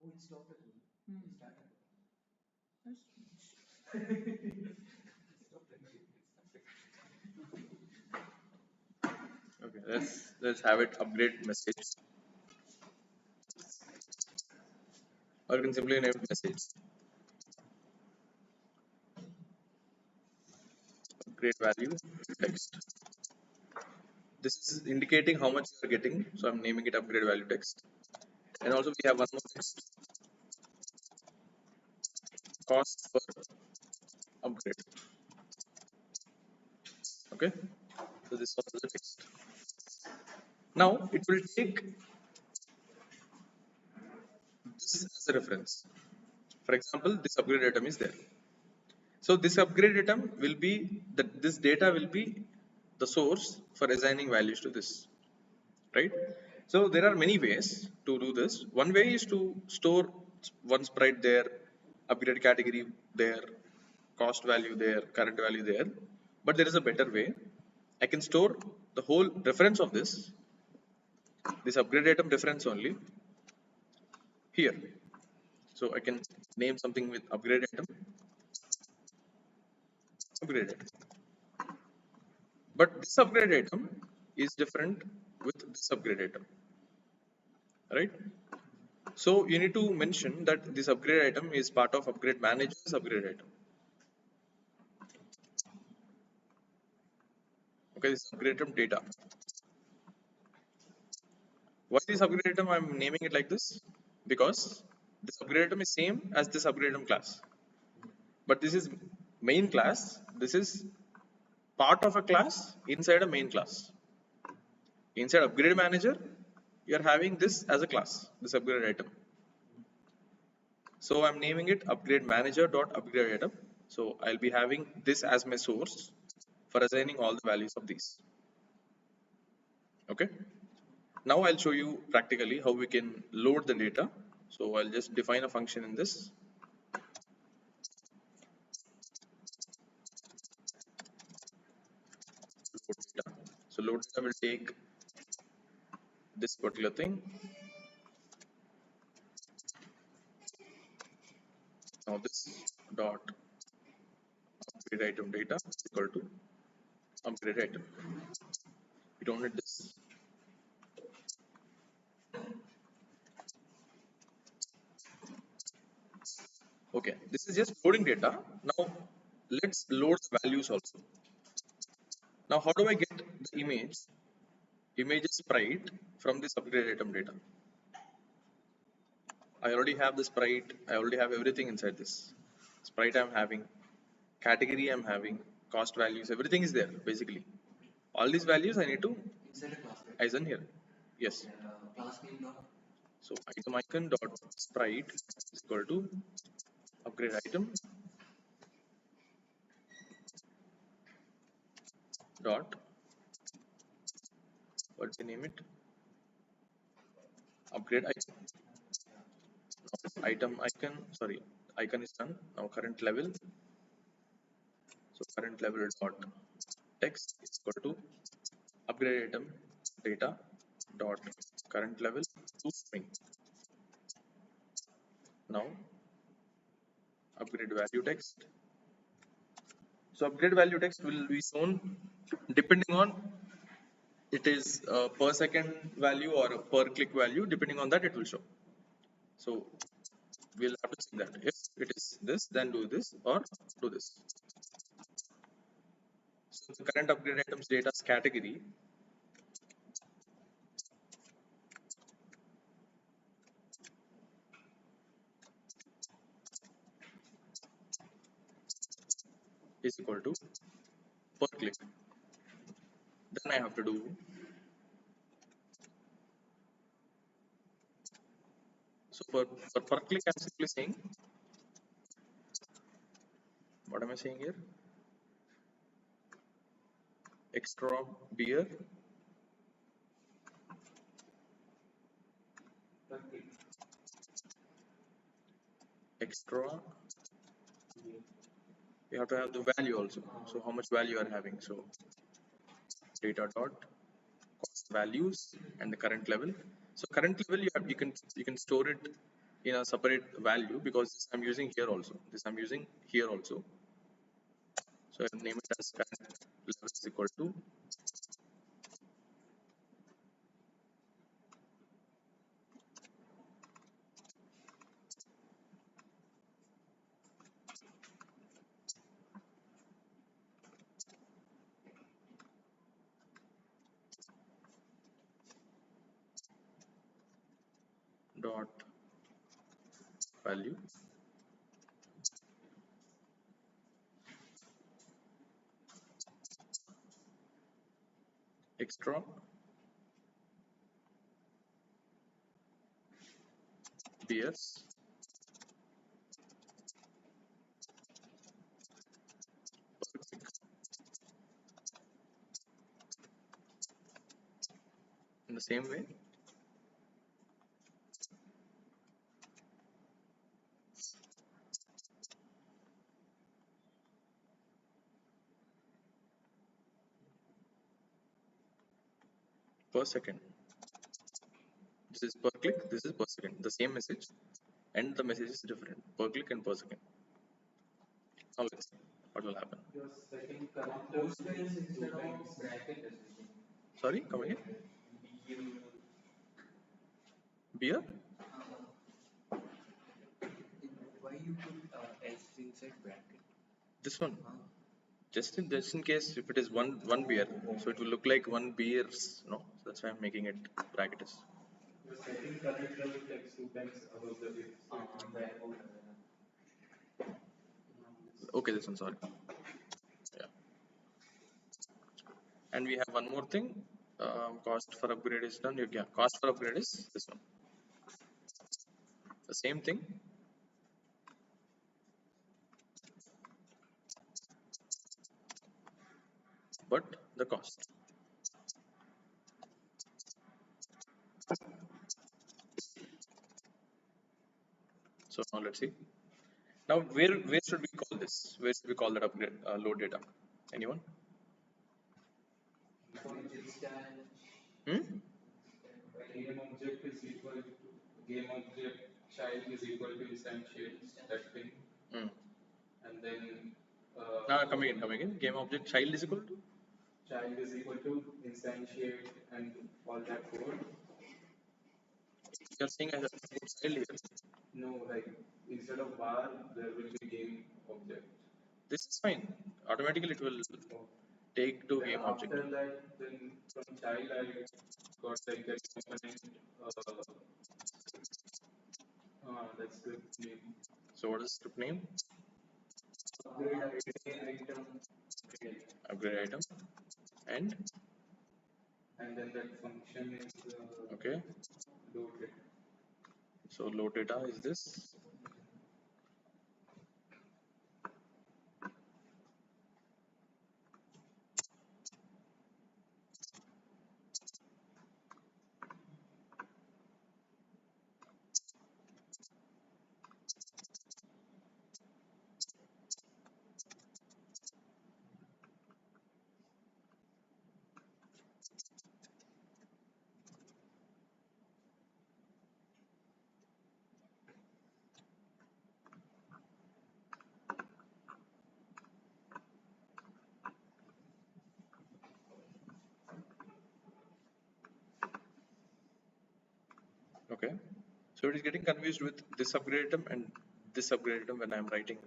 Oh, it stopped at one. It started. Okay, let's have it upgrade message, or you can simply name it message. Upgrade value text. This is indicating how much you are getting, so I'm naming it upgrade value text. And also we have one more text, cost for upgrade. Okay, so this was the text. Now it will take this as a reference. For example, this upgrade item is there. So this upgrade item will be that this data will be the source for assigning values to this, right? So there are many ways to do this. One way is to store one sprite there, upgrade category there, cost value there, current value there. But there is a better way. I can store the whole reference of this upgrade item reference only here. So I can name something with upgrade item, upgrade item. But this upgrade item is different with this upgrade item, right? So you need to mention that this upgrade item is part of upgrade manager's upgrade item. Okay, this upgrade item data. Why this upgrade item I'm naming it like this? Because this upgrade item is same as this upgrade item class. But this is main class. This is part of a class inside a main class. Inside upgrade manager, you are having this as a class, this upgrade item. So I'm naming it upgrade manager dot upgrade item. So I'll be having this as my source for assigning all the values of these. Okay. Now I'll show you practically how we can load the data. So I'll just define a function in this. Load data. So load data will take this particular thing. Now this dot upgrade item data is equal to upgrade item. We don't need this. Okay, this is just loading data. Now let's load the values also. Now how do I get the image sprite from this upgrade item data? I already have the sprite, I already have everything inside this. Sprite I'm having, category I'm having, cost values, everything is there basically. All these values I need to Inside a class, right? assign here. Yes. And class name dot. So item icon dot sprite is equal to upgrade item dot, what do we name it? Upgrade item. Now item icon, sorry, icon is done. Now current level. So current level dot text is equal to upgrade item data dot current level to string. Now upgrade value text. So upgrade value text will be shown depending on it is per second value or a per click value. Depending on that, it will show. So we'll have to check that. If it is this, then do this or do this. So the current upgrade items data's category is equal to per click. Then I have to do so for per click. I'm simply saying, what am I saying here? Extra beer extra. You have to have the value also. So how much value you are having? So data dot cost values and the current level. So current level you can store it in a separate value, because this I'm using here also. This I'm using here also. So I'll name it as current level is equal to dot value extra beers per click. In the same way, per second. This is per click, this is per second. The same message and the message is different per click and per second. Now let's see what will happen. Your setting current Postgres instead of bracket decision. Sorry, come again. Beer? Why you put S inside bracket? This one. Just in case if it is one beer, so it will look like one beers. No, so that's why I'm making it brackets. your setting current level text 2 times above the if. Okay, this one, sorry. Yeah. And we have one more thing. Cost for upgrade is done. Yeah, cost for upgrade is this one. The same thing. But the cost. So now let's see. Now where should we call this? Where should we call that upgrade load data? Anyone? Hmm? Game object is equal to game object child is equal to instantiate that thing, Hmm. and then Come again. Game object child is equal to? child is equal to instantiate and all that code. You're saying I have to put child here. No, like instead of bar, there will be game object. This is fine. Automatically it will take to Then game after object. that, then from child I got like a component. That's the name. So what is script name? Upgrade item. And then that function is okay. loaded. So load data is this. Okay. So it is getting confused with this upgrade item and this upgrade item when I am writing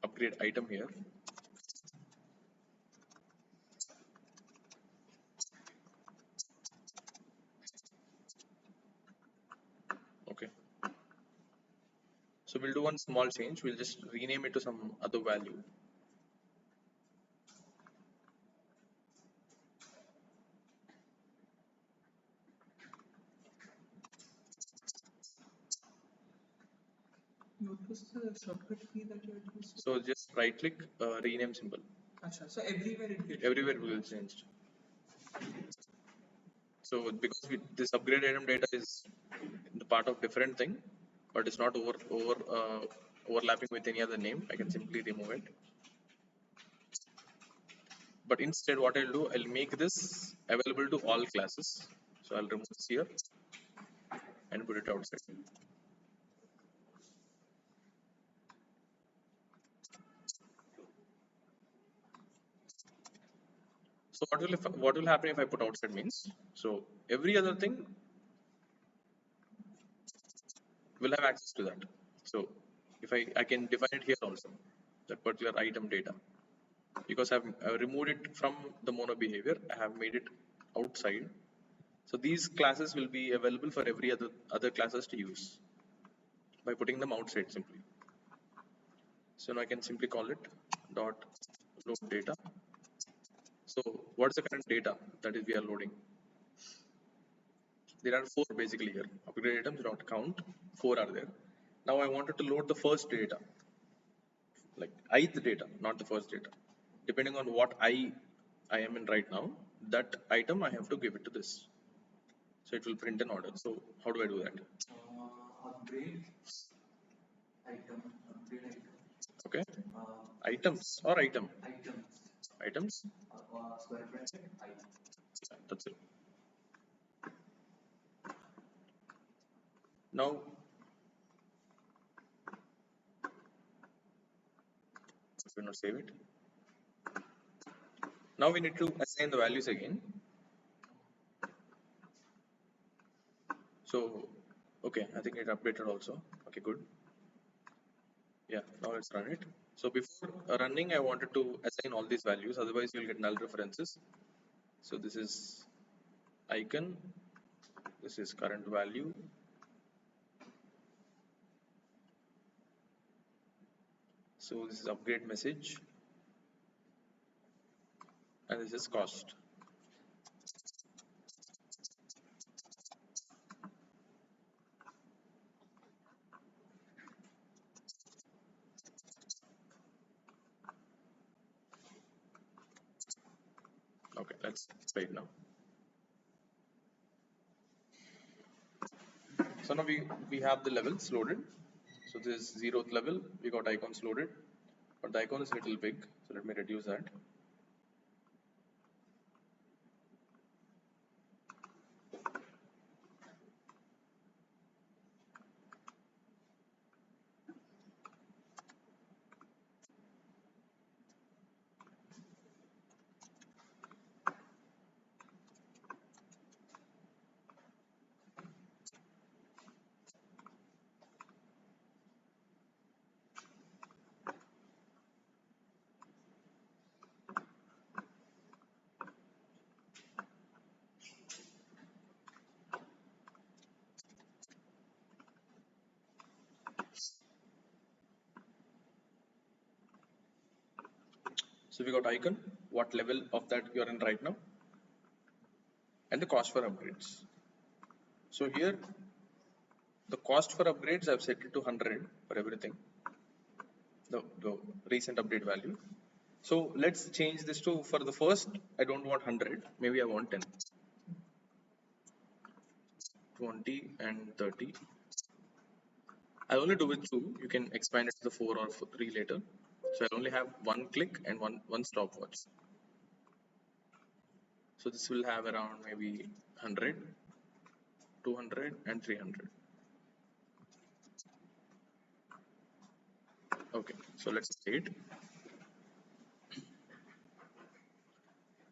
upgrade item here. Okay. So we'll do one small change. We'll just rename it to some other value. What was the shortcut key that you had used? So just right click, rename symbol. Achha, so everywhere it gets. Everywhere will be changed. So because this upgrade item data is the part of different thing, but it's not overlapping with any other name, I can simply remove it. But instead what I'll do, I'll make this available to all classes. So I'll remove this here and put it outside. So what will happen if I put outside means, so every other thing will have access to that. So if I can define it here also, that particular item data, because I've removed it from the mono behavior, I have made it outside. So these classes will be available for every other classes to use by putting them outside simply. So now I can simply call it dot load data. So what is the current data that is we are loading? There are 4 basically here. Upgrade items dot count, 4 are there. Now I wanted to load the first data, like ith data, not the first data. Depending on what I am in right now, that item I have to give it to this. So it will print an order. So how do I do that? Upgrade item, upgrade item. Okay. Items or item? Items. Items? Square bracket, item. Yeah, that's it. Now, if we not save it. Now we need to assign the values again. So, okay, I think it updated also. Okay, good. Yeah, now let's run it. So before running, I wanted to assign all these values, otherwise you'll get null references. So this is icon, this is current value, so this is upgrade message, and this is cost. Okay, let's play it now. So now we have the levels loaded. So this is 0th level, we got icons loaded, but the icon is a little big, so let me reduce that. So we got icon, what level of that you're in right now, and the cost for upgrades. So here, the cost for upgrades I've set it to 100 for everything, the recent update value. So let's change this to, for the first, I don't want 100, maybe I want 10. 20 and 30. I'll only do with 2, you can expand it to the 4 or 3 later. So I'll only have 1 click and one stopwatch. So this will have around maybe 100, 200 and 300. Okay, so let's say it.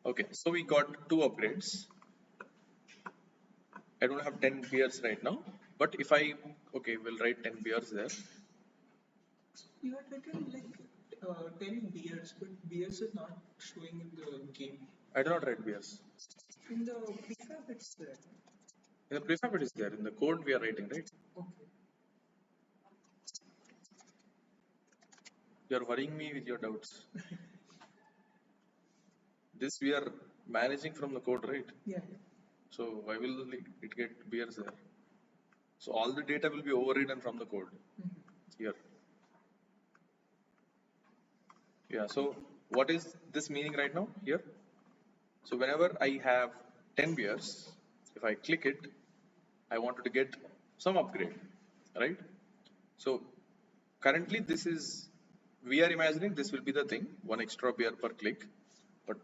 Okay, so we got 2 upgrades. I don't have 10 beers right now, but if I, okay, we'll write 10 beers there. You had written like 10 beers, but beers is not showing in the game. I do not write beers. In the prefab, it's there. In the prefab it is there, in the code we are writing, right? Okay. You are worrying me with your doubts. This we are managing from the code, right? Yeah. So why will it get beers there? So all the data will be overridden from the code here. Yeah, so what is this meaning right now here? So whenever I have 10 beers, if I click it, I wanted to get some upgrade, right? So currently this is, we are imagining this will be the thing, 1 extra beer per click. But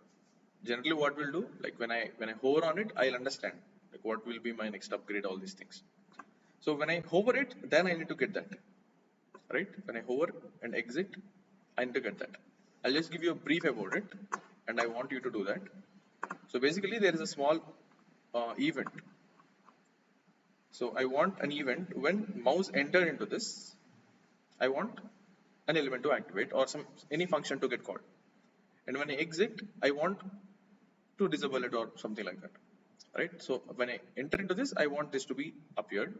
generally what we'll do, like when I hover on it, I'll understand like what will be my next upgrade, all these things. So when I hover it, then I need to get that, right? When I hover and exit, I need to get that. I'll just give you a brief about it, and I want you to do that. So basically there is a small event. So I want an event when mouse enter into this, I want an element to activate or any function to get called. And when I exit, I want to disable it or something like that. Right? So when I enter into this, I want this to be appeared.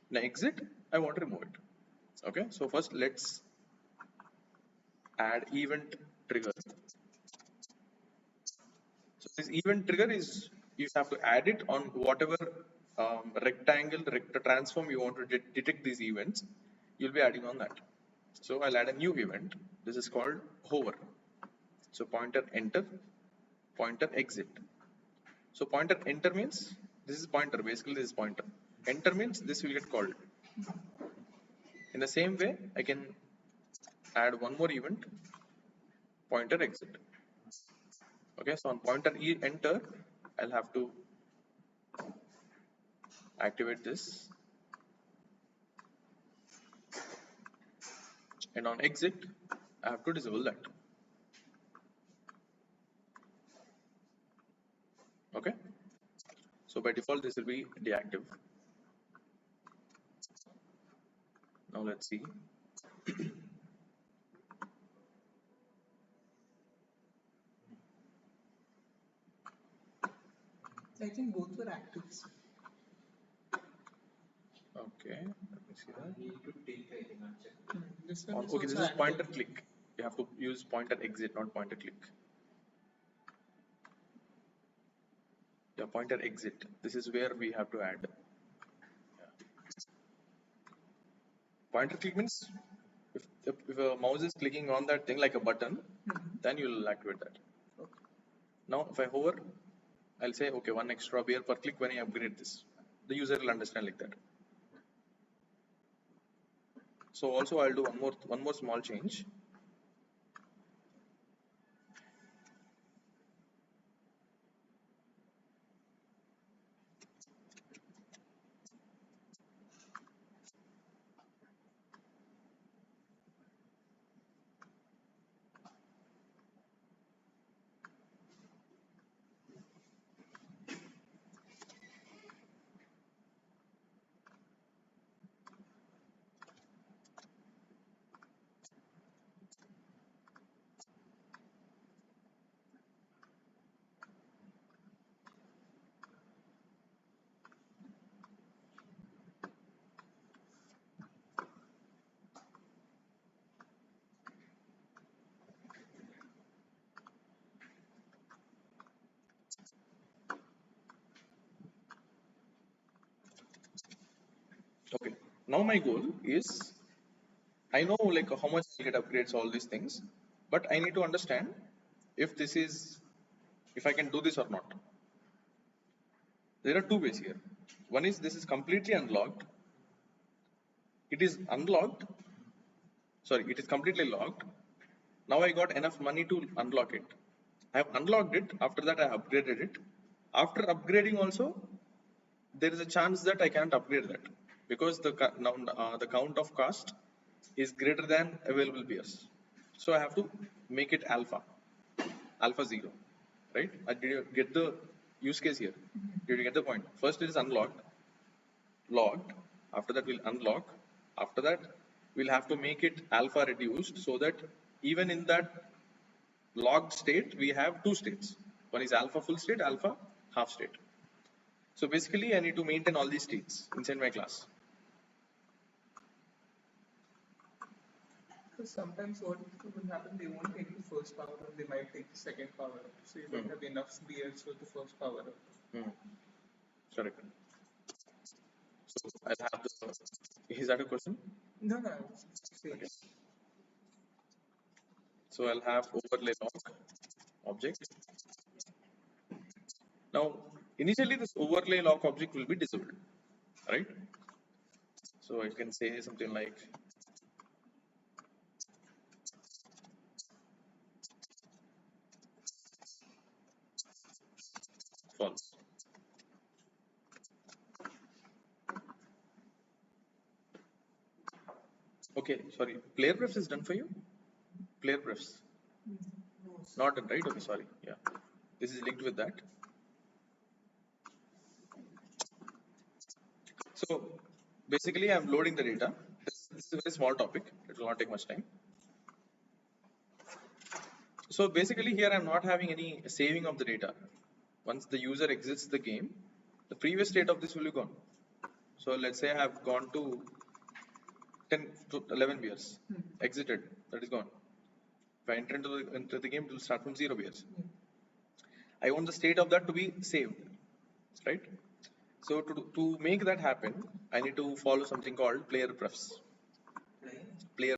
When I exit, I want to remove it. Okay, so first let's add event trigger. So this event trigger is, you have to add it on whatever rectangle, transform you want to detect these events, you'll be adding on that. So I'll add a new event. This is called hover. So pointer enter, pointer exit. So pointer enter means this is pointer, basically this is pointer. Enter means this will get called. In the same way, I can add one more event, pointer exit. Okay, so on pointer enter, I'll have to activate this, and on exit, I have to disable that. Okay, so by default, this will be deactive. Now let's see. I think both were active. Okay, let me see that. Need to take, I think, uncheck. This one is Okay, this also is pointer active. click. You have to use pointer exit, not pointer click. Yeah, pointer exit. This is where we have to add. Pointer click means if a mouse is clicking on that thing like a button, then you will activate that. Okay. Now, if I hover, I'll say, okay, one extra beer per click when I upgrade this. The user will understand like that. So also I'll do one more small change. Okay, now my goal is, I know like how much I'll get upgrades, all these things, but I need to understand if if I can do this or not. There are two ways here. One is this is completely unlocked. It is unlocked. Sorry, it is completely locked. Now I got enough money to unlock it. I have unlocked it. After that, I upgraded it. After upgrading also, there is a chance that I can't upgrade that because the count of cost is greater than available beers. So I have to make it alpha 0, right? Did you get the use case here? Did you get the point? First it is unlocked, logged. After that we'll unlock. After that we'll have to make it alpha reduced so that even in that logged state we have two states. One is alpha full state, alpha half state. So basically I need to maintain all these states inside my class. Because sometimes what will happen, they won't take the first power up, they might take the second power up. So you don't have enough beers for the first power up. Correct. So I'll have is that a question? No, no. Okay. So I'll have overlay lock object. Now, initially this overlay lock object will be disabled, right? So I can say something like false. Okay, sorry. Player prefs is done for you? Player prefs? Not done, right? Okay, sorry. Yeah. This is linked with that. So basically I'm loading the data. This is a very small topic, it will not take much time. So basically here I'm not having any saving of the data. Once the user exits the game, the previous state of this will be gone. So let's say I have gone to 10 to 11 beers, exited, that is gone. If I enter into the game, it will start from 0 beers. I want the state of that to be saved, right? So to make that happen, I need to follow something called player prefs.